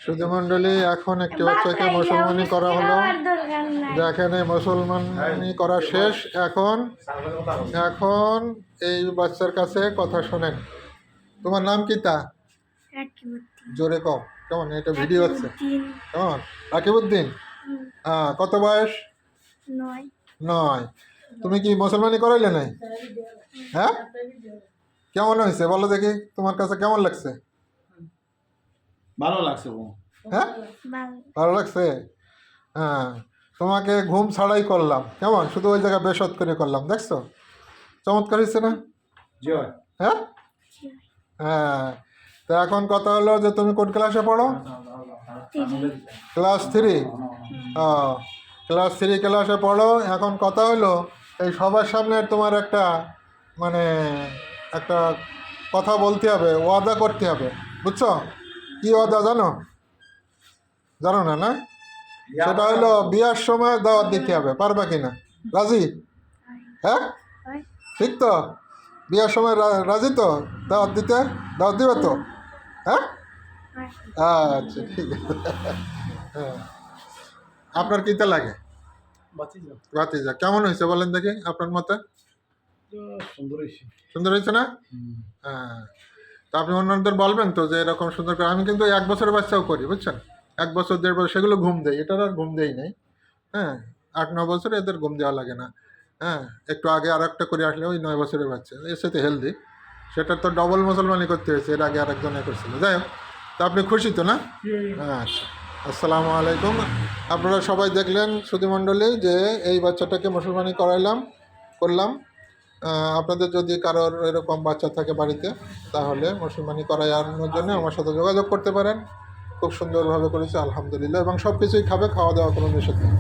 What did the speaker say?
সুধীমণ্ডলী, এখন একটি বাচ্চাকে মুসলমানি করা হলো। দেখেন, এই মুসলমানি করা শেষ। এখন এখন এই বাচ্চার কাছে কথা শোনেন। তোমার নাম কি? তা জোরে কও। কেমন? এটা ভিডিও হচ্ছে। কেমন? রাকিবউদ্দিন। হ্যাঁ, কত বয়স? 9। তুমি কি মুসলমানি করাইলে নাই? হ্যাঁ, কেমন হয়েছে বলো দেখি, তোমার কাছে কেমন লাগছে? ভালো লাগছে। হ্যাঁ, ভালো লাগছে। হ্যাঁ, তোমাকে ঘুম ছাড়াই করলাম। কেমন? শুধু ওই জায়গায় বেশত করে করলাম। দেখছো চমৎকার হয়েছে না? হ্যাঁ হ্যাঁ। তো এখন কথা হলো যে তুমি কোন ক্লাসে পড়ো? ক্লাস 3। ক্লাস 3 ক্লাসে পড়ো। এখন কথা হলো, এই সবার সামনে তোমার একটা একটা কথা বলতে হবে, ওয়াদা করতে হবে। বুঝছো? কি ওয়াদা জানো? জানো না? না, সেটা হলো বিয়ার সময় দাওয়াত দিতে হবে। পারবা কিনা? রাজি? হ্যাঁ, ঠিক তো? বিয়ার সময় রাজি তো দাওয়াত দিতে? দাওয়াত দিবে তো? হ্যাঁ, আচ্ছা, ঠিক আছে। হ্যাঁ, আপনার কিতা লাগে? বাতিজা। কেমন হয়েছে বলেন দেখি আপনার মতে? সুন্দর হয়েছে না? হ্যাঁ। তো আপনি অন্যদের বলবেন তো যে এরকম সুন্দর করে। আমি কিন্তু 1 বছরের বাচ্চাও করি, বুঝছেন? 1 বছর 1.5 বছর সেগুলো ঘুম দেয়, এটার আর ঘুম দেই নাই। হ্যাঁ, 8-9 বছরে এদের ঘুম দেওয়া লাগে না। হ্যাঁ, একটু আগে আর একটা করে আসলে ওই 9 বছরের বাচ্চা, এর সাথে হেলদি। সেটা তো ডবল মুসলমানি করতে হয়েছে, এর আগে আরেকজনে করছিল। যাই হোক, তা আপনি খুশি তো না? আচ্ছা, আসসালামু আলাইকুম। আপনারা সবাই দেখলেন সুধীমণ্ডলী যে এই বাচ্চাটাকে মুসলমানি করলাম। আপনাদের যদি কারোর এরকম বাচ্চা থাকে বাড়িতে, তাহলে মুসলমানি করানোর জন্য আমার সাথে যোগাযোগ করতে পারেন। খুব সুন্দরভাবে করেছে আলহামদুলিল্লাহ, এবং সব কিছুই খাবে, খাওয়া দাওয়া কোনো নিষেধ নেই।